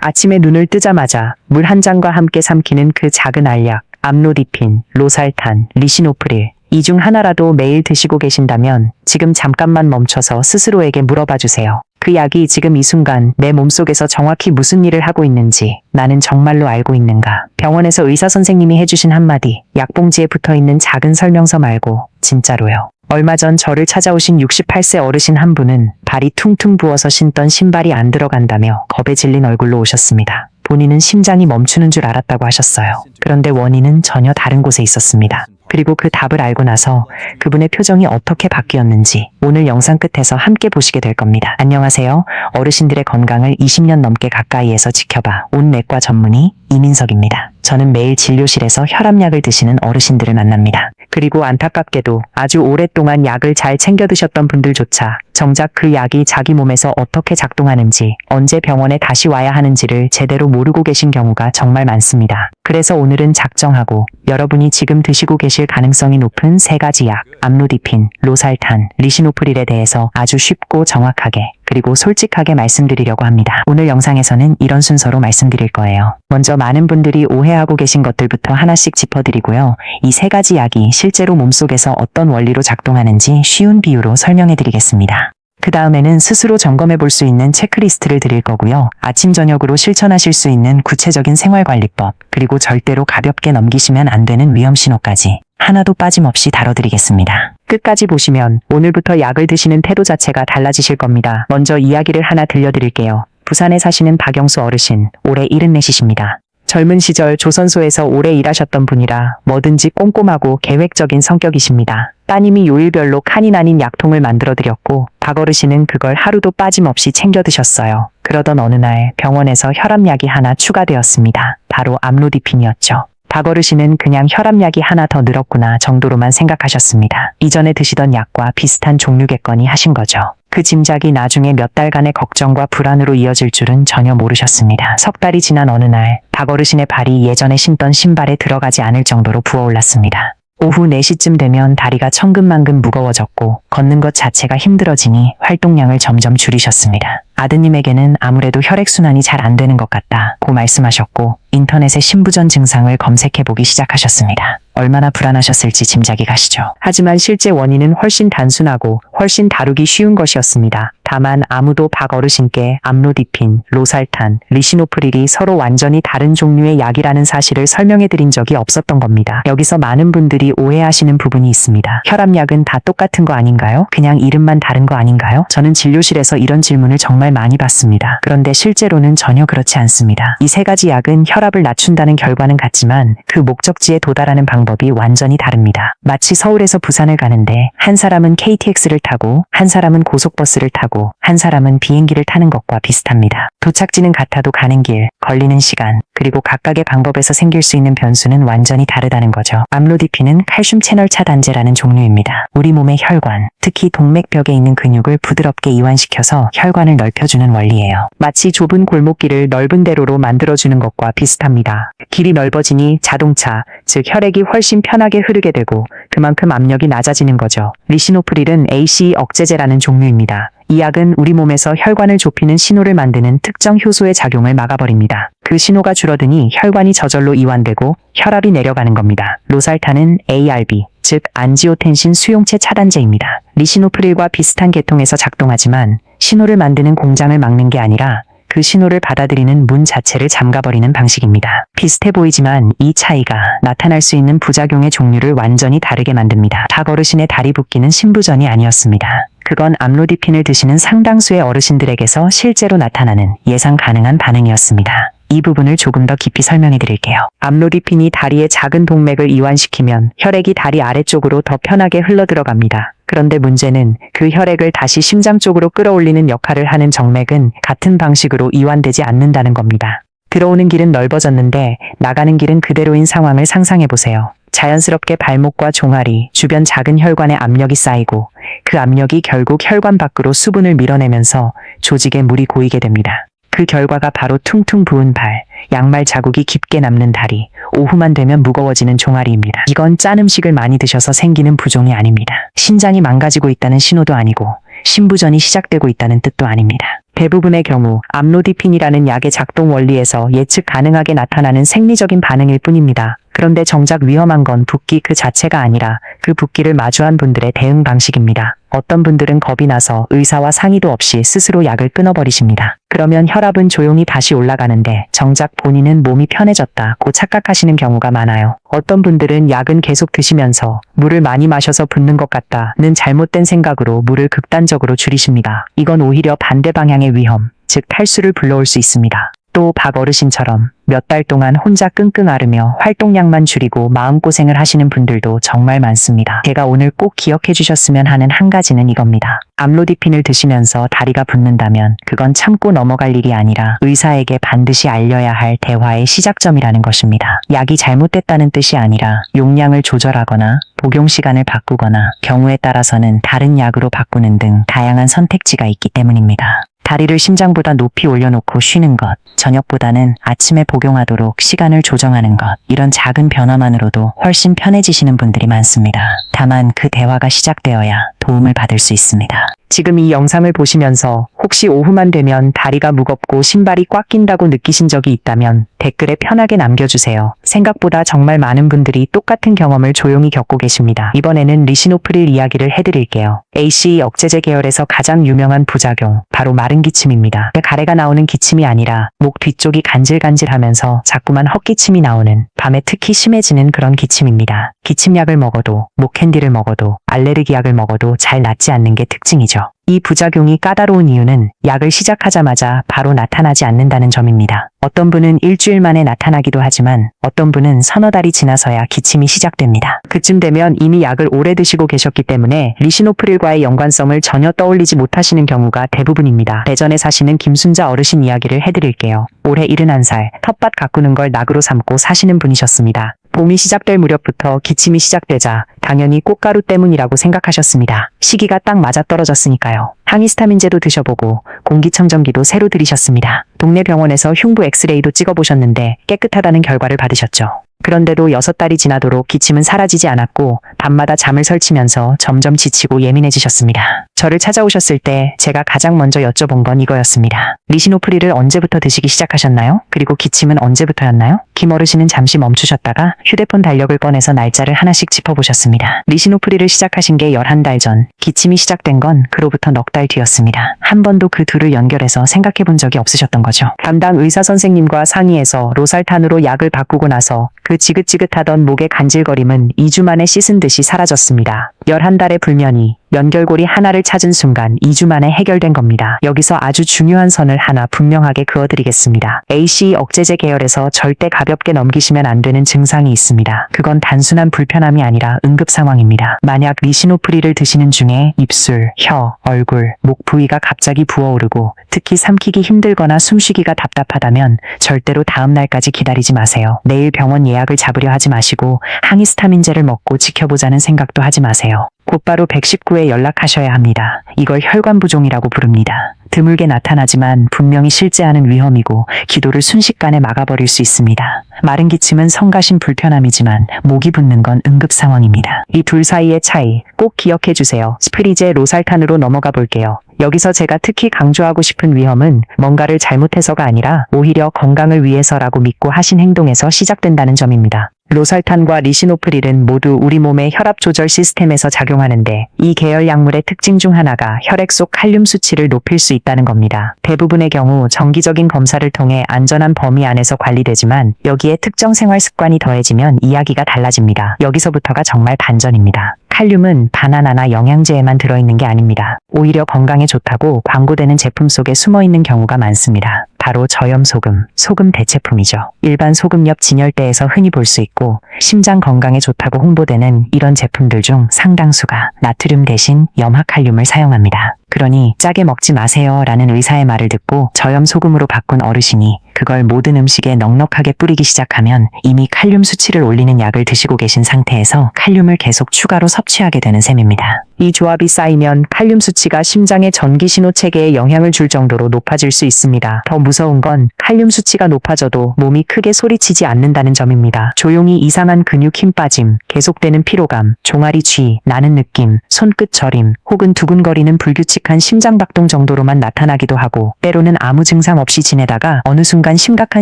아침에 눈을 뜨자마자 물 한 잔과 함께 삼키는 그 작은 알약, 암로디핀, 로살탄, 리시노프릴. 이 중 하나라도 매일 드시고 계신다면 지금 잠깐만 멈춰서 스스로에게 물어봐 주세요. 그 약이 지금 이 순간 내 몸속에서 정확히 무슨 일을 하고 있는지 나는 정말로 알고 있는가? 병원에서 의사 선생님이 해주신 한마디, 약봉지에 붙어있는 작은 설명서 말고 진짜로요. 얼마 전 저를 찾아오신 68세 어르신 한 분은 발이 퉁퉁 부어서 신던 신발이 안 들어간다며 겁에 질린 얼굴로 오셨습니다. 본인은 심장이 멈추는 줄 알았다고 하셨어요. 그런데 원인은 전혀 다른 곳에 있었습니다. 그리고 그 답을 알고 나서 그분의 표정이 어떻게 바뀌었는지 오늘 영상 끝에서 함께 보시게 될 겁니다. 안녕하세요. 어르신들의 건강을 20년 넘게 가까이에서 지켜봐 온 내과 전문의 이민석입니다. 저는 매일 진료실에서 혈압약을 드시는 어르신들을 만납니다. 그리고 안타깝게도 아주 오랫동안 약을 잘 챙겨 드셨던 분들조차 정작 그 약이 자기 몸에서 어떻게 작동하는지, 언제 병원에 다시 와야 하는지를 제대로 모르고 계신 경우가 정말 많습니다. 그래서 오늘은 작정하고 여러분이 지금 드시고 계실 가능성이 높은 3가지 약, 암로디핀, 로살탄, 리시노프릴에 대해서 아주 쉽고 정확하게 그리고 솔직하게 말씀드리려고 합니다. 오늘 영상에서는 이런 순서로 말씀드릴 거예요. 먼저 많은 분들이 오해하고 계신 것들부터 하나씩 짚어드리고요. 이 3가지 약이 실제로 몸속에서 어떤 원리로 작동하는지 쉬운 비유로 설명해 드리겠습니다. 그 다음에는 스스로 점검해 볼 수 있는 체크리스트를 드릴 거고요. 아침 저녁으로 실천하실 수 있는 구체적인 생활관리법, 그리고 절대로 가볍게 넘기시면 안 되는 위험 신호까지 하나도 빠짐없이 다뤄드리겠습니다. 끝까지 보시면 오늘부터 약을 드시는 태도 자체가 달라지실 겁니다. 먼저 이야기를 하나 들려드릴게요. 부산에 사시는 박영수 어르신, 올해 74이십니다. 젊은 시절 조선소에서 오래 일하셨던 분이라 뭐든지 꼼꼼하고 계획적인 성격이십니다. 따님이 요일별로 칸이 나뉜 약통을 만들어드렸고 박 어르신은 그걸 하루도 빠짐없이 챙겨 드셨어요. 그러던 어느 날 병원에서 혈압약이 하나 추가되었습니다. 바로 암로디핀이었죠. 박 어르신은 그냥 혈압약이 하나 더 늘었구나 정도로만 생각하셨습니다. 이전에 드시던 약과 비슷한 종류겠거니 하신 거죠. 그 짐작이 나중에 몇 달간의 걱정과 불안으로 이어질 줄은 전혀 모르셨습니다. 석 달이 지난 어느 날 박 어르신의 발이 예전에 신던 신발에 들어가지 않을 정도로 부어올랐습니다. 오후 4시쯤 되면 다리가 천근만근 무거워졌고 걷는 것 자체가 힘들어지니 활동량을 점점 줄이셨습니다. 아드님에게는 아무래도 혈액순환이 잘 안 되는 것 같다고 말씀하셨고 인터넷에 신부전 증상을 검색해보기 시작하셨습니다. 얼마나 불안하셨을지 짐작이 가시죠. 하지만 실제 원인은 훨씬 단순하고 훨씬 다루기 쉬운 것이었습니다. 다만 아무도 박 어르신께 암로디핀, 로살탄, 리시노프릴이 서로 완전히 다른 종류의 약이라는 사실을 설명해드린 적이 없었던 겁니다. 여기서 많은 분들이 오해하시는 부분이 있습니다. 혈압약은 다 똑같은 거 아닌가요? 그냥 이름만 다른 거 아닌가요? 저는 진료실에서 이런 질문을 정말 많이 받습니다. 그런데 실제로는 전혀 그렇지 않습니다. 이 3가지 약은 혈압을 낮춘다는 결과는 같지만 그 목적지에 도달하는 방법이 완전히 다릅니다. 마치 서울에서 부산을 가는데 한 사람은 KTX를 타고 한 사람은 고속버스를 타고 한 사람은 비행기를 타는 것과 비슷합니다. 도착지는 같아도 가는 길, 걸리는 시간, 그리고 각각의 방법에서 생길 수 있는 변수는 완전히 다르다는 거죠. 암로디핀은 칼슘 채널 차단제라는 종류입니다. 우리 몸의 혈관, 특히 동맥벽에 있는 근육을 부드럽게 이완시켜서 혈관을 넓혀주는 원리예요. 마치 좁은 골목길을 넓은 대로로 만들어주는 것과 비슷합니다. 길이 넓어지니 자동차, 즉 혈액이 훨씬 편하게 흐르게 되고 그만큼 압력이 낮아지는 거죠. 리시노프릴은 ACE 억제제라는 종류입니다. 이 약은 우리 몸에서 혈관을 좁히는 신호를 만드는 특정 효소의 작용을 막아버립니다. 그 신호가 줄어드니 혈관이 저절로 이완되고 혈압이 내려가는 겁니다. 로살탄은 ARB, 즉 안지오텐신 수용체 차단제입니다. 리시노프릴과 비슷한 계통에서 작동하지만 신호를 만드는 공장을 막는 게 아니라 그 신호를 받아들이는 문 자체를 잠가버리는 방식입니다. 비슷해 보이지만 이 차이가 나타날 수 있는 부작용의 종류를 완전히 다르게 만듭니다. 박 어르신의 다리 붓기는 신부전이 아니었습니다. 그건 암로디핀을 드시는 상당수의 어르신들에게서 실제로 나타나는 예상 가능한 반응이었습니다. 이 부분을 조금 더 깊이 설명해 드릴게요. 암로디핀이 다리의 작은 동맥을 이완시키면 혈액이 다리 아래쪽으로 더 편하게 흘러들어갑니다. 그런데 문제는 그 혈액을 다시 심장 쪽으로 끌어올리는 역할을 하는 정맥은 같은 방식으로 이완되지 않는다는 겁니다. 들어오는 길은 넓어졌는데 나가는 길은 그대로인 상황을 상상해 보세요. 자연스럽게 발목과 종아리, 주변 작은 혈관에 압력이 쌓이고 그 압력이 결국 혈관 밖으로 수분을 밀어내면서 조직에 물이 고이게 됩니다. 그 결과가 바로 퉁퉁 부은 발, 양말 자국이 깊게 남는 다리, 오후만 되면 무거워지는 종아리입니다. 이건 짠 음식을 많이 드셔서 생기는 부종이 아닙니다. 신장이 망가지고 있다는 신호도 아니고 신부전이 시작되고 있다는 뜻도 아닙니다. 대부분의 경우 암로디핀이라는 약의 작동 원리에서 예측 가능하게 나타나는 생리적인 반응일 뿐입니다. 그런데 정작 위험한 건 붓기 그 자체가 아니라 그 붓기를 마주한 분들의 대응 방식입니다. 어떤 분들은 겁이 나서 의사와 상의도 없이 스스로 약을 끊어버리십니다. 그러면 혈압은 조용히 다시 올라가는데 정작 본인은 몸이 편해졌다고 착각하시는 경우가 많아요. 어떤 분들은 약은 계속 드시면서 물을 많이 마셔서 붓는 것 같다는 잘못된 생각으로 물을 극단적으로 줄이십니다. 이건 오히려 반대 방향의 위험, 즉 탈수를 불러올 수 있습니다. 또 박 어르신처럼 몇 달 동안 혼자 끙끙 앓으며 활동량만 줄이고 마음고생을 하시는 분들도 정말 많습니다. 제가 오늘 꼭 기억해 주셨으면 하는 한 가지는 이겁니다. 암로디핀을 드시면서 다리가 붓는다면 그건 참고 넘어갈 일이 아니라 의사에게 반드시 알려야 할 대화의 시작점이라는 것입니다. 약이 잘못됐다는 뜻이 아니라 용량을 조절하거나 복용 시간을 바꾸거나 경우에 따라서는 다른 약으로 바꾸는 등 다양한 선택지가 있기 때문입니다. 다리를 심장보다 높이 올려놓고 쉬는 것, 저녁보다는 아침에 복용하도록 시간을 조정하는 것, 이런 작은 변화만으로도 훨씬 편해지시는 분들이 많습니다. 다만 그 대화가 시작되어야 도움을 받을 수 있습니다. 지금 이 영상을 보시면서 혹시 오후만 되면 다리가 무겁고 신발이 꽉 낀다고 느끼신 적이 있다면 댓글에 편하게 남겨주세요. 생각보다 정말 많은 분들이 똑같은 경험을 조용히 겪고 계십니다. 이번에는 리시노프릴 이야기를 해드릴게요. ACE 억제제 계열에서 가장 유명한 부작용, 바로 마른 기침입니다. 가래가 나오는 기침이 아니라 목 뒤쪽이 간질간질하면서 자꾸만 헛기침이 나오는, 밤에 특히 심해지는 그런 기침입니다. 기침약을 먹어도, 목캔디를 먹어도, 알레르기약을 먹어도 잘 낫지 않는 게 특징이죠. 이 부작용이 까다로운 이유는 약을 시작하자마자 바로 나타나지 않는다는 점입니다. 어떤 분은 일주일 만에 나타나기도 하지만 어떤 분은 서너 달이 지나서야 기침이 시작됩니다. 그쯤 되면 이미 약을 오래 드시고 계셨기 때문에 리시노프릴과의 연관성을 전혀 떠올리지 못하시는 경우가 대부분입니다. 대전에 사시는 김순자 어르신 이야기를 해드릴게요. 올해 71살, 텃밭 가꾸는 걸 낙으로 삼고 사시는 분이셨습니다. 봄이 시작될 무렵부터 기침이 시작되자 당연히 꽃가루 때문이라고 생각하셨습니다. 시기가 딱 맞아떨어졌으니까요. 항히스타민제도 드셔보고 공기청정기도 새로 들이셨습니다. 동네 병원에서 흉부 엑스레이도 찍어보셨는데 깨끗하다는 결과를 받으셨죠. 그런데도 6달이 지나도록 기침은 사라지지 않았고 밤마다 잠을 설치면서 점점 지치고 예민해지셨습니다. 저를 찾아오셨을 때 제가 가장 먼저 여쭤본 건 이거였습니다. 리시노프릴을 언제부터 드시기 시작하셨나요? 그리고 기침은 언제부터였나요? 김 어르신은 잠시 멈추셨다가 휴대폰 달력을 꺼내서 날짜를 하나씩 짚어보셨습니다. 리시노프릴을 시작하신 게 11달 전, 기침이 시작된 건 그로부터 넉 달 뒤였습니다. 한 번도 그 둘을 연결해서 생각해본 적이 없으셨던 거죠. 담당 의사 선생님과 상의해서 로살탄으로 약을 바꾸고 나서 그 지긋지긋하던 목의 간질거림은 2주 만에 씻은 듯이 사라졌습니다. 11달의 불면이 연결고리 하나를 찾은 순간 2주 만에 해결된 겁니다. 여기서 아주 중요한 선을 하나 분명하게 그어드리겠습니다. ACE 억제제 계열에서 절대 가볍게 넘기시면 안 되는 증상이 있습니다. 그건 단순한 불편함이 아니라 응급 상황입니다. 만약 리시노프릴을 드시는 중에 입술, 혀, 얼굴, 목 부위가 갑자기 부어오르고 특히 삼키기 힘들거나 숨쉬기가 답답하다면 절대로 다음 날까지 기다리지 마세요. 내일 병원 예약을 잡으려 하지 마시고 항히스타민제를 먹고 지켜보자는 생각도 하지 마세요. 곧바로 119에 연락하셔야 합니다. 이걸 혈관부종이라고 부릅니다. 드물게 나타나지만 분명히 실제하는 위험이고 기도를 순식간에 막아버릴 수 있습니다. 마른 기침은 성가신 불편함이지만 목이 붓는 건 응급 상황입니다. 이 둘 사이의 차이 꼭 기억해 주세요. 스프리제 로살탄으로 넘어가 볼게요. 여기서 제가 특히 강조하고 싶은 위험은 뭔가를 잘못해서가 아니라 오히려 건강을 위해서라고 믿고 하신 행동에서 시작된다는 점입니다. 로살탄과 리시노프릴은 모두 우리 몸의 혈압 조절 시스템에서 작용하는데 이 계열 약물의 특징 중 하나가 혈액 속 칼륨 수치를 높일 수 있다는 겁니다. 대부분의 경우 정기적인 검사를 통해 안전한 범위 안에서 관리되지만 여기에 특정 생활 습관이 더해지면 이야기가 달라집니다. 여기서부터가 정말 반전입니다. 칼륨은 바나나나 영양제에만 들어있는 게 아닙니다. 오히려 건강에 좋다고 광고되는 제품 속에 숨어있는 경우가 많습니다. 바로 저염소금, 소금 대체품이죠. 일반 소금 옆 진열대에서 흔히 볼 수 있고 심장 건강에 좋다고 홍보되는 이런 제품들 중 상당수가 나트륨 대신 염화칼륨을 사용합니다. 그러니 짜게 먹지 마세요 라는 의사의 말을 듣고 저염소금으로 바꾼 어르신이 그걸 모든 음식에 넉넉하게 뿌리기 시작하면 이미 칼륨 수치를 올리는 약을 드시고 계신 상태에서 칼륨을 계속 추가로 섭취하게 되는 셈입니다. 이 조합이 쌓이면 칼륨 수치가 심장의 전기 신호 체계에 영향을 줄 정도로 높아질 수 있습니다. 더 무서운 건 칼륨 수치가 높아져도 몸이 크게 소리치지 않는다는 점입니다. 조용히 이상한 근육 힘 빠짐, 계속되는 피로감, 종아리 쥐, 나는 느낌, 손끝 저림, 혹은 두근거리는 불규칙한 심장박동 정도로만 나타나기도 하고 때로는 아무 증상 없이 지내다가 어느 순간 심각한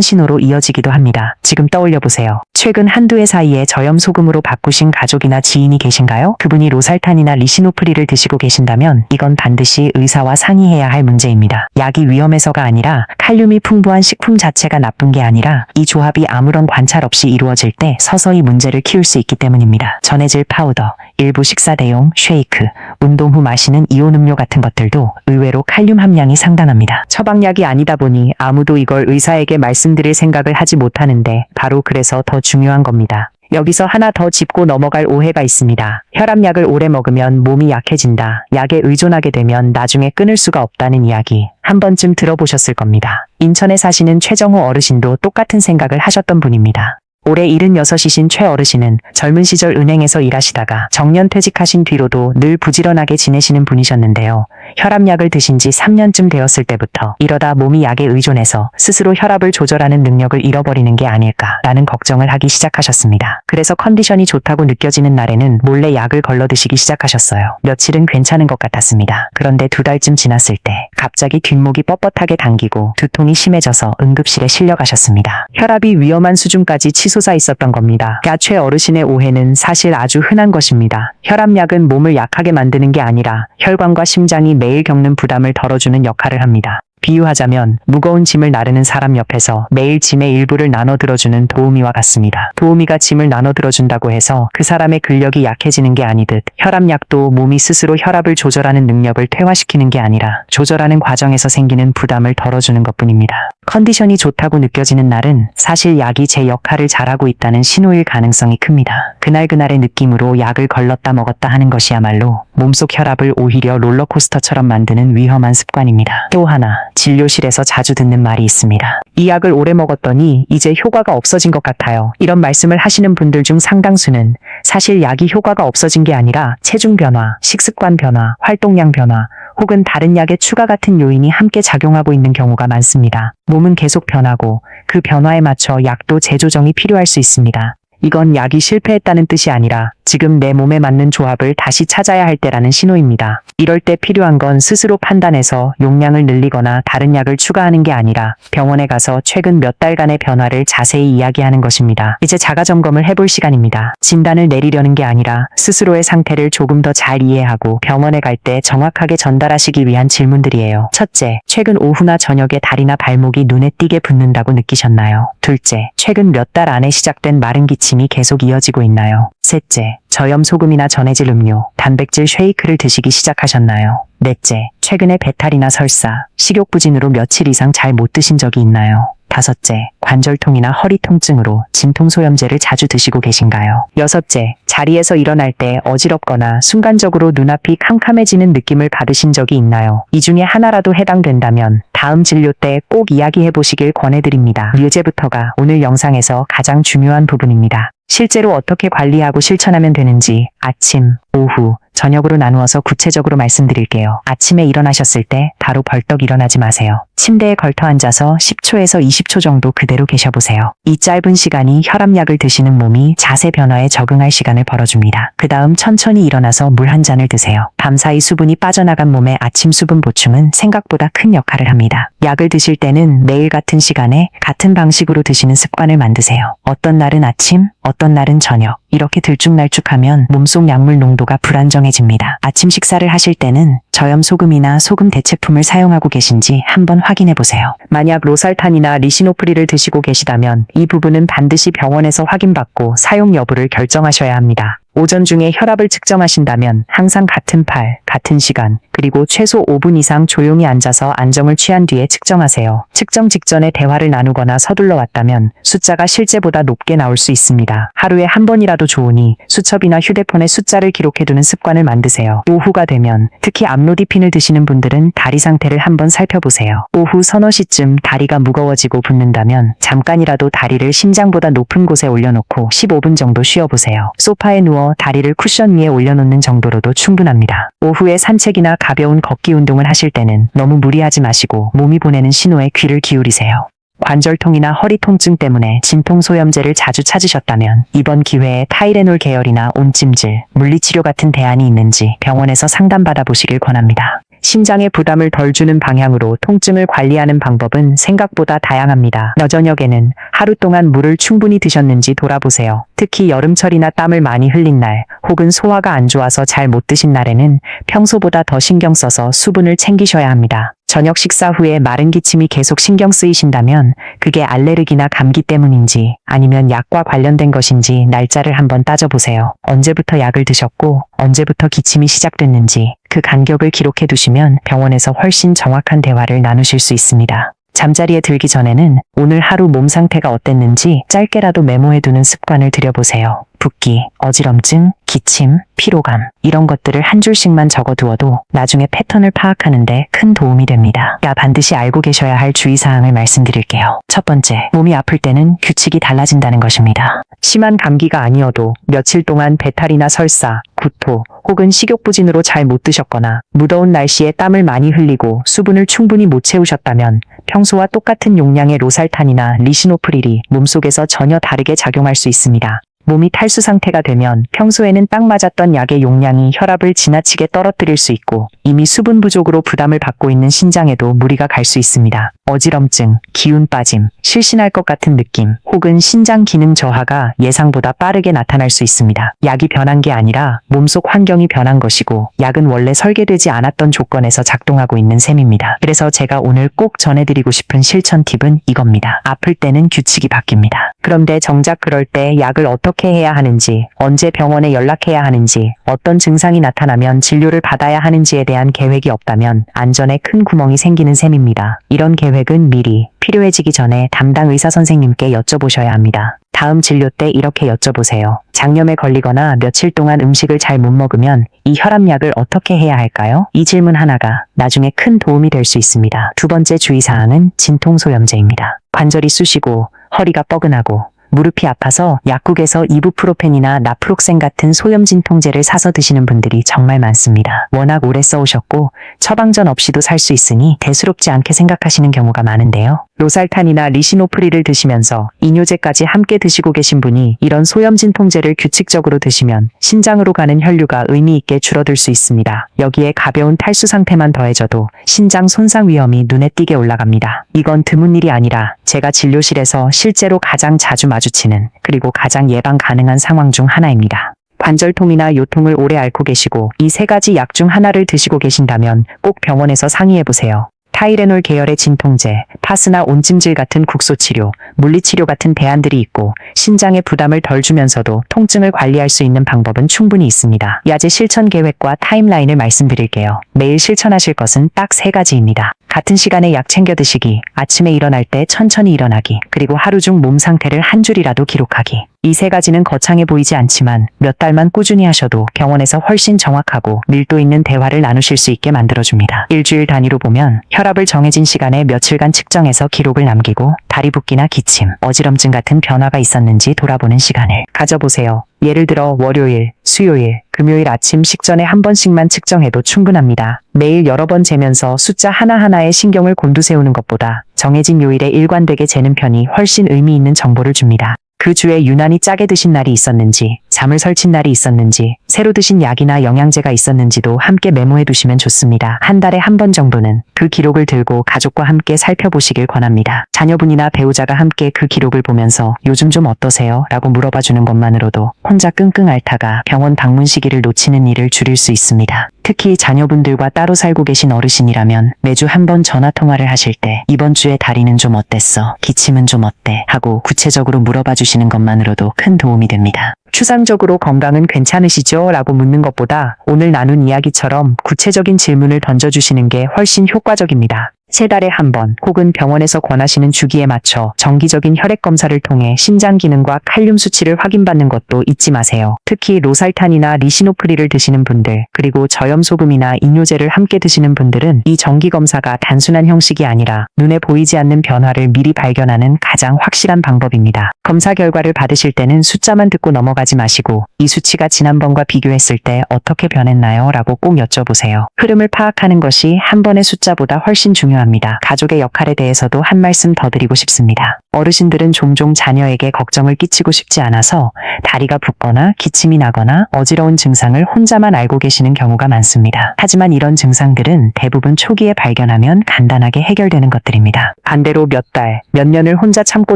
신호로 이어지기도 합니다. 지금 떠올려보세요. 최근 한두 해 사이에 저염 소금으로 바꾸신 가족이나 지인이 계신가요? 그분이 로살탄이나 리시노프릴을 드시고 계신다면 이건 반드시 의사와 상의해야 할 문제입니다. 약이 위험해서가 아니라 칼륨이 풍부한 식품 자체가 나쁜 게 아니라 이 조합이 아무런 관찰 없이 이루어질 때 서서히 문제를 키울 수 있기 때문입니다. 전해질 파우더, 일부 식사 대용, 쉐이크, 운동 후 마시는 이온 음료 같은 것들도 의외로 칼륨 함량이 상당합니다. 처방약이 아니다 보니 아무도 이걸 의사에게 말씀드릴 생각을 하지 못하는데 바로 그래서 더 중요한 겁니다. 여기서 하나 더 짚고 넘어갈 오해가 있습니다. 혈압약을 오래 먹으면 몸이 약해진다. 약에 의존하게 되면 나중에 끊을 수가 없다는 이야기. 한 번쯤 들어보셨을 겁니다. 인천에 사시는 최정호 어르신도 똑같은 생각을 하셨던 분입니다. 올해 76이신 최 어르신은 젊은 시절 은행에서 일하시다가 정년 퇴직하신 뒤로도 늘 부지런하게 지내시는 분이셨는데요. 혈압약을 드신 지 3년쯤 되었을 때부터 이러다 몸이 약에 의존해서 스스로 혈압을 조절하는 능력을 잃어버리는 게 아닐까라는 걱정을 하기 시작하셨습니다. 그래서 컨디션이 좋다고 느껴지는 날에는 몰래 약을 걸러 드시기 시작하셨어요. 며칠은 괜찮은 것 같았습니다. 그런데 2달쯤 지났을 때 갑자기 뒷목이 뻣뻣하게 당기고 두통이 심해져서 응급실에 실려가셨습니다. 혈압이 위험한 수준까지 치솟아 있었던 겁니다. 최 어르신의 오해는 사실 아주 흔한 것입니다. 혈압약은 몸을 약하게 만드는 게 아니라 혈관과 심장이 매일 겪는 부담을 덜어주는 역할을 합니다. 비유하자면 무거운 짐을 나르는 사람 옆에서 매일 짐의 일부를 나눠 들어주는 도우미와 같습니다. 도우미가 짐을 나눠 들어준다고 해서 그 사람의 근력이 약해지는 게 아니듯 혈압약도 몸이 스스로 혈압을 조절하는 능력을 퇴화시키는 게 아니라 조절하는 과정에서 생기는 부담을 덜어주는 것뿐입니다. 컨디션이 좋다고 느껴지는 날은 사실 약이 제 역할을 잘하고 있다는 신호일 가능성이 큽니다. 그날그날의 느낌으로 약을 걸렀다 먹었다 하는 것이야말로 몸속 혈압을 오히려 롤러코스터처럼 만드는 위험한 습관입니다. 또 하나, 진료실에서 자주 듣는 말이 있습니다. 이 약을 오래 먹었더니 이제 효과가 없어진 것 같아요. 이런 말씀을 하시는 분들 중 상당수는 사실 약이 효과가 없어진 게 아니라 체중 변화, 식습관 변화, 활동량 변화, 혹은 다른 약의 추가 같은 요인이 함께 작용하고 있는 경우가 많습니다. 몸은 계속 변하고 그 변화에 맞춰 약도 재조정이 필요할 수 있습니다. 이건 약이 실패했다는 뜻이 아니라 지금 내 몸에 맞는 조합을 다시 찾아야 할 때라는 신호입니다. 이럴 때 필요한 건 스스로 판단해서 용량을 늘리거나 다른 약을 추가하는 게 아니라 병원에 가서 최근 몇 달간의 변화를 자세히 이야기하는 것입니다. 이제 자가점검을 해볼 시간입니다. 진단을 내리려는 게 아니라 스스로의 상태를 조금 더 잘 이해하고 병원에 갈 때 정확하게 전달하시기 위한 질문들이에요. 첫째, 최근 오후나 저녁에 다리나 발목이 눈에 띄게 붓는다고 느끼셨나요? 둘째, 최근 몇 달 안에 시작된 마른 기침이 계속 이어지고 있나요? 셋째, 저염 소금이나 전해질 음료, 단백질 쉐이크를 드시기 시작하셨나요? 넷째, 최근에 배탈이나 설사, 식욕부진으로 며칠 이상 잘 못 드신 적이 있나요? 다섯째, 관절통이나 허리 통증으로 진통소염제를 자주 드시고 계신가요? 여섯째, 자리에서 일어날 때 어지럽거나 순간적으로 눈앞이 캄캄해지는 느낌을 받으신 적이 있나요? 이 중에 하나라도 해당된다면 다음 진료 때 꼭 이야기해 보시길 권해드립니다. 이제부터가 오늘 영상에서 가장 중요한 부분입니다. 실제로 어떻게 관리하고 실천하면 되는지 아침, 오후, 저녁으로 나누어서 구체적으로 말씀드릴게요. 아침에 일어나셨을 때 바로 벌떡 일어나지 마세요. 침대에 걸터 앉아서 10초에서 20초 정도 그대로 계셔보세요. 이 짧은 시간이 혈압약을 드시는 몸이 자세 변화에 적응할 시간을 벌어줍니다. 그 다음 천천히 일어나서 물 한 잔을 드세요. 밤사이 수분이 빠져나간 몸의 아침 수분 보충은 생각보다 큰 역할을 합니다. 약을 드실 때는 매일 같은 시간에 같은 방식으로 드시는 습관을 만드세요. 어떤 날은 아침, 어떤 날은 저녁. 이렇게 들쭉날쭉하면 몸속 약물 농도가 불안정해집니다. 아침 식사를 하실 때는 저염 소금이나 소금 대체품을 사용하고 계신지 한번 확인해 보세요. 만약 로살탄이나 리시노프릴을 드시고 계시다면 이 부분은 반드시 병원에서 확인받고 사용 여부를 결정하셔야 합니다. 오전 중에 혈압을 측정하신다면 항상 같은 팔, 같은 시간, 그리고 최소 5분 이상 조용히 앉아서 안정을 취한 뒤에 측정하세요. 측정 직전에 대화를 나누거나 서둘러 왔다면 숫자가 실제보다 높게 나올 수 있습니다. 하루에 한 번이라도 좋으니 수첩이나 휴대폰에 숫자를 기록해두는 습관을 만드세요. 오후가 되면 특히 암로디핀을 드시는 분들은 다리 상태를 한번 살펴보세요. 오후 서너 시쯤 다리가 무거워지고 붓는다면 잠깐이라도 다리를 심장보다 높은 곳에 올려놓고 15분 정도 쉬어보세요. 소파에 누워 다리를 쿠션 위에 올려놓는 정도로도 충분합니다. 오후에 산책이나 가벼운 걷기 운동을 하실 때는 너무 무리하지 마시고 몸이 보내는 신호에 귀를 기울이세요. 관절통이나 허리 통증 때문에 진통소염제를 자주 찾으셨다면 이번 기회에 타이레놀 계열이나 온찜질, 물리치료 같은 대안이 있는지 병원에서 상담받아 보시길 권합니다. 심장에 부담을 덜 주는 방향으로 통증을 관리하는 방법은 생각보다 다양합니다. 저녁에는 하루 동안 물을 충분히 드셨는지 돌아보세요. 특히 여름철이나 땀을 많이 흘린 날 혹은 소화가 안 좋아서 잘 못 드신 날에는 평소보다 더 신경 써서 수분을 챙기셔야 합니다. 저녁 식사 후에 마른 기침이 계속 신경 쓰이신다면 그게 알레르기나 감기 때문인지 아니면 약과 관련된 것인지 날짜를 한번 따져보세요. 언제부터 약을 드셨고 언제부터 기침이 시작됐는지 그 간격을 기록해 두시면 병원에서 훨씬 정확한 대화를 나누실 수 있습니다. 잠자리에 들기 전에는 오늘 하루 몸 상태가 어땠는지 짧게라도 메모해두는 습관을 들여보세요. 붓기, 어지럼증, 기침, 피로감 이런 것들을 한 줄씩만 적어두어도 나중에 패턴을 파악하는데 큰 도움이 됩니다. 반드시 알고 계셔야 할 주의사항을 말씀드릴게요. 첫 번째, 몸이 아플 때는 규칙이 달라진다는 것입니다. 심한 감기가 아니어도 며칠 동안 배탈이나 설사, 구토 혹은 식욕부진으로 잘 못 드셨거나 무더운 날씨에 땀을 많이 흘리고 수분을 충분히 못 채우셨다면 평소와 똑같은 용량의 로살탄이나 리시노프릴이 몸속에서 전혀 다르게 작용할 수 있습니다. 몸이 탈수 상태가 되면 평소에는 딱 맞았던 약의 용량이 혈압을 지나치게 떨어뜨릴 수 있고 이미 수분 부족으로 부담을 받고 있는 신장에도 무리가 갈 수 있습니다. 어지럼증, 기운 빠짐, 실신할 것 같은 느낌 혹은 신장 기능 저하가 예상보다 빠르게 나타날 수 있습니다. 약이 변한 게 아니라 몸속 환경이 변한 것이고 약은 원래 설계되지 않았던 조건에서 작동하고 있는 셈입니다. 그래서 제가 오늘 꼭 전해드리고 싶은 실천 팁은 이겁니다. 아플 때는 규칙이 바뀝니다. 그런데 정작 그럴 때 약을 어떻게 해야 하는지, 언제 병원에 연락해야 하는지, 어떤 증상이 나타나면 진료를 받아야 하는지에 대한 계획이 없다면 안전에 큰 구멍이 생기는 셈입니다. 이런 계획은 미리 필요해지기 전에 담당 의사 선생님께 여쭤보셔야 합니다. 다음 진료 때 이렇게 여쭤보세요. 장염에 걸리거나 며칠 동안 음식을 잘 못 먹으면 이 혈압약을 어떻게 해야 할까요? 이 질문 하나가 나중에 큰 도움이 될 수 있습니다. 두 번째 주의사항은 진통소염제입니다. 관절이 쑤시고 허리가 뻐근하고 무릎이 아파서 약국에서 이부프로펜이나 나프록센 같은 소염 진통제를 사서 드시는 분들이 정말 많습니다. 워낙 오래 써오셨고 처방전 없이도 살 수 있으니 대수롭지 않게 생각하시는 경우가 많은데요. 로살탄이나 리시노프릴을 드시면서 이뇨제까지 함께 드시고 계신 분이 이런 소염 진통제를 규칙적으로 드시면 신장으로 가는 혈류가 의미 있게 줄어들 수 있습니다. 여기에 가벼운 탈수 상태만 더해져도 신장 손상 위험이 눈에 띄게 올라갑니다. 이건 드문 일이 아니라 제가 진료실에서 실제로 가장 자주 마주치는 그리고 가장 예방 가능한 상황 중 하나입니다. 관절통이나 요통을 오래 앓고 계시고 이 세 가지 약 중 하나를 드시고 계신다면 꼭 병원에서 상의해보세요. 타이레놀 계열의 진통제, 파스나 온찜질 같은 국소치료, 물리치료 같은 대안들이 있고 신장에 부담을 덜 주면서도 통증을 관리할 수 있는 방법은 충분히 있습니다. 야제 실천 계획과 타임라인을 말씀드릴게요. 매일 실천하실 것은 딱 3가지입니다. 같은 시간에 약 챙겨 드시기, 아침에 일어날 때 천천히 일어나기, 그리고 하루 중 몸 상태를 한 줄이라도 기록하기. 이 3가지는 거창해 보이지 않지만 몇 달만 꾸준히 하셔도 병원에서 훨씬 정확하고 밀도 있는 대화를 나누실 수 있게 만들어줍니다. 일주일 단위로 보면 혈압을 정해진 시간에 며칠간 측정해서 기록을 남기고 다리 붓기나 기침, 어지럼증 같은 변화가 있었는지 돌아보는 시간을 가져보세요. 예를 들어 월요일, 수요일, 금요일 아침 식전에 한 번씩만 측정해도 충분합니다. 매일 여러 번 재면서 숫자 하나하나에 신경을 곤두세우는 것보다 정해진 요일에 일관되게 재는 편이 훨씬 의미 있는 정보를 줍니다. 그 주에 유난히 짜게 드신 날이 있었는지, 잠을 설친 날이 있었는지, 새로 드신 약이나 영양제가 있었는지도 함께 메모해 두시면 좋습니다. 한 달에 한 번 정도는 그 기록을 들고 가족과 함께 살펴보시길 권합니다. 자녀분이나 배우자가 함께 그 기록을 보면서 요즘 좀 어떠세요? 라고 물어봐 주는 것만으로도 혼자 끙끙 앓다가 병원 방문 시기를 놓치는 일을 줄일 수 있습니다. 특히 자녀분들과 따로 살고 계신 어르신이라면 매주 한 번 전화 통화를 하실 때 이번 주에 다리는 좀 어땠어? 기침은 좀 어때? 하고 구체적으로 물어봐 주시는 것만으로도 큰 도움이 됩니다. 추상적으로 건강은 괜찮으시죠? 라고 묻는 것보다 오늘 나눈 이야기처럼 구체적인 질문을 던져주시는 게 훨씬 효과적입니다. 3달에 한 번 혹은 병원에서 권하시는 주기에 맞춰 정기적인 혈액 검사를 통해 신장 기능과 칼륨 수치를 확인받는 것도 잊지 마세요. 특히 로살탄이나 리시노프릴을 드시는 분들, 그리고 저염소금이나 이뇨제를 함께 드시는 분들은 이 정기 검사가 단순한 형식이 아니라 눈에 보이지 않는 변화를 미리 발견하는 가장 확실한 방법입니다. 검사 결과를 받으실 때는 숫자만 듣고 넘어가지 마시고 이 수치가 지난번과 비교했을 때 어떻게 변했나요? 라고 꼭 여쭤보세요. 흐름을 파악하는 것이 한 번의 숫자보다 훨씬 중요합니다. 가족의 역할에 대해서도 한 말씀 더 드리고 싶습니다. 어르신들은 종종 자녀에게 걱정을 끼치고 싶지 않아서 다리가 붓거나 기침이 나거나 어지러운 증상을 혼자만 알고 계시는 경우가 많습니다. 하지만 이런 증상들은 대부분 초기에 발견하면 간단하게 해결되는 것들입니다. 반대로 몇 달, 몇 년을 혼자 참고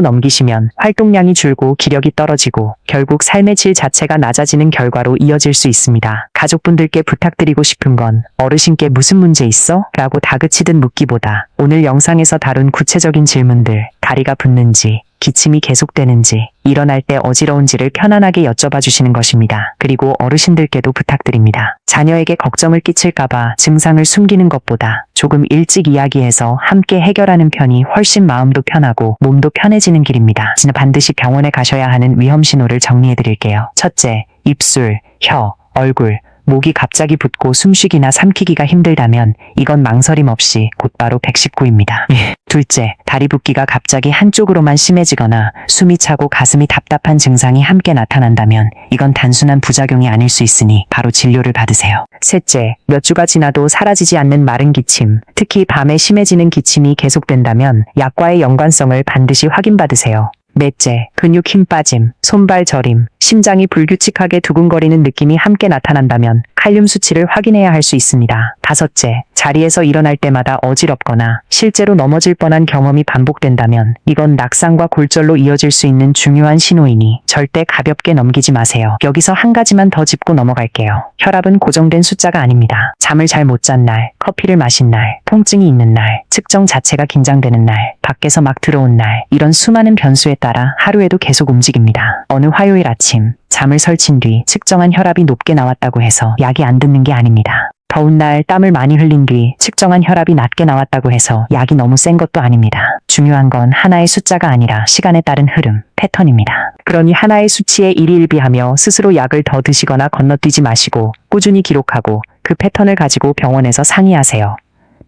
넘기시면 활동량이 줄고 기력이 떨어지고 결국 삶의 질 자체가 낮아지는 결과로 이어질 수 있습니다. 가족분들께 부탁드리고 싶은 건 어르신께 무슨 문제 있어? 라고 다그치듯 묻기보다 오늘 영상에서 다룬 구체적인 질문들, 다리가 붓는지, 기침이 계속되는지, 일어날 때 어지러운지를 편안하게 여쭤봐 주시는 것입니다. 그리고 어르신들께도 부탁드립니다. 자녀에게 걱정을 끼칠까봐 증상을 숨기는 것보다 조금 일찍 이야기해서 함께 해결하는 편이 훨씬 마음도 편하고 몸도 편해지는 길입니다. 반드시 병원에 가셔야 하는 위험 신호를 정리해 드릴게요. 첫째, 입술, 혀, 얼굴, 목이 갑자기 붓고 숨쉬기나 삼키기가 힘들다면 이건 망설임 없이 곧바로 119입니다. 둘째, 다리 붓기가 갑자기 한쪽으로만 심해지거나 숨이 차고 가슴이 답답한 증상이 함께 나타난다면 이건 단순한 부작용이 아닐 수 있으니 바로 진료를 받으세요. 셋째, 몇 주가 지나도 사라지지 않는 마른 기침, 특히 밤에 심해지는 기침이 계속된다면 약과의 연관성을 반드시 확인받으세요. 넷째, 근육 힘 빠짐, 손발 저림, 심장이 불규칙하게 두근거리는 느낌이 함께 나타난다면 칼륨 수치를 확인해야 할 수 있습니다. 다섯째, 자리에서 일어날 때마다 어지럽거나 실제로 넘어질 뻔한 경험이 반복된다면 이건 낙상과 골절로 이어질 수 있는 중요한 신호이니 절대 가볍게 넘기지 마세요. 여기서 한 가지만 더 짚고 넘어갈게요. 혈압은 고정된 숫자가 아닙니다. 잠을 잘 못 잔 날, 커피를 마신 날, 통증이 있는 날, 측정 자체가 긴장되는 날, 밖에서 막 들어온 날, 이런 수많은 변수에 따라 하루에도 계속 움직입니다. 어느 화요일 아침, 잠을 설친 뒤 측정한 혈압이 높게 나왔다고 해서 약이 안 듣는 게 아닙니다. 더운 날 땀을 많이 흘린 뒤 측정한 혈압이 낮게 나왔다고 해서 약이 너무 센 것도 아닙니다. 중요한 건 하나의 숫자가 아니라 시간에 따른 흐름, 패턴입니다. 그러니 하나의 수치에 일희일비하며 스스로 약을 더 드시거나 건너뛰지 마시고 꾸준히 기록하고 그 패턴을 가지고 병원에서 상의하세요.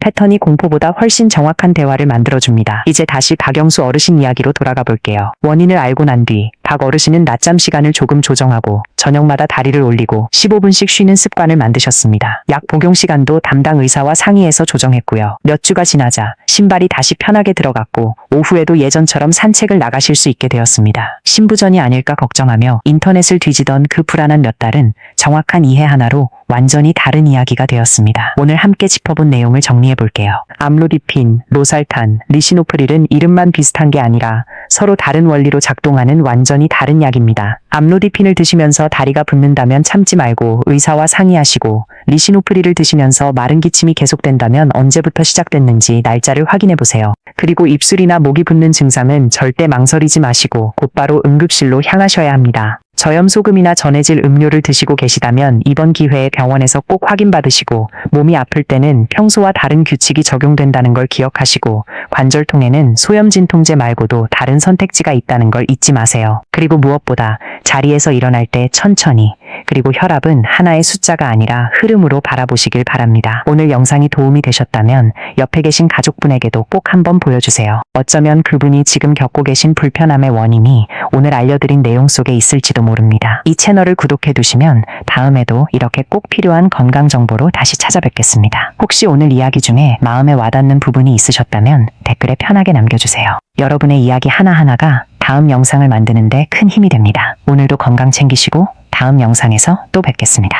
패턴이 공포보다 훨씬 정확한 대화를 만들어줍니다. 이제 다시 박영수 어르신 이야기로 돌아가 볼게요. 원인을 알고 난 뒤 박 어르신은 낮잠 시간을 조금 조정하고 저녁마다 다리를 올리고 15분씩 쉬는 습관을 만드셨습니다. 약 복용 시간도 담당 의사와 상의해서 조정했고요. 몇 주가 지나자 신발이 다시 편하게 들어갔고 오후에도 예전처럼 산책을 나가실 수 있게 되었습니다. 신부전이 아닐까 걱정하며 인터넷을 뒤지던 그 불안한 몇 달은 정확한 이해 하나로 완전히 다른 이야기가 되었습니다. 오늘 함께 짚어본 내용을 정리해 볼게요. 암로디핀, 로살탄, 리시노프릴은 이름만 비슷한 게 아니라 서로 다른 원리로 작동하는 완전히 다른 약입니다. 암로디핀을 드시면서 다리가 붓는다면 참지 말고 의사와 상의하시고, 리시노프릴을 드시면서 마른 기침이 계속된다면 언제부터 시작됐는지 날짜를 확인해 보세요. 그리고 입술이나 목이 붓는 증상은 절대 망설이지 마시고 곧바로 응급실로 향하셔야 합니다. 저염소금이나 전해질 음료를 드시고 계시다면 이번 기회에 병원에서 꼭 확인받으시고, 몸이 아플 때는 평소와 다른 규칙이 적용된다는 걸 기억하시고, 관절통에는 소염 진통제 말고도 다른 선택지가 있다는 걸 잊지 마세요. 그리고 무엇보다 자리에서 일어날 때 천천히, 그리고 혈압은 하나의 숫자가 아니라 흐름으로 바라보시길 바랍니다. 오늘 영상이 도움이 되셨다면 옆에 계신 가족분에게도 꼭 한번 보여주세요. 어쩌면 그분이 지금 겪고 계신 불편함의 원인이 오늘 알려드린 내용 속에 있을지도 모릅니다. 이 채널을 구독해 두시면 다음에도 이렇게 꼭 필요한 건강 정보로 다시 찾아뵙겠습니다. 혹시 오늘 이야기 중에 마음에 와닿는 부분이 있으셨다면 댓글에 편하게 남겨주세요. 여러분의 이야기 하나하나가 다음 영상을 만드는데 큰 힘이 됩니다. 오늘도 건강 챙기시고 다음 영상에서 또 뵙겠습니다.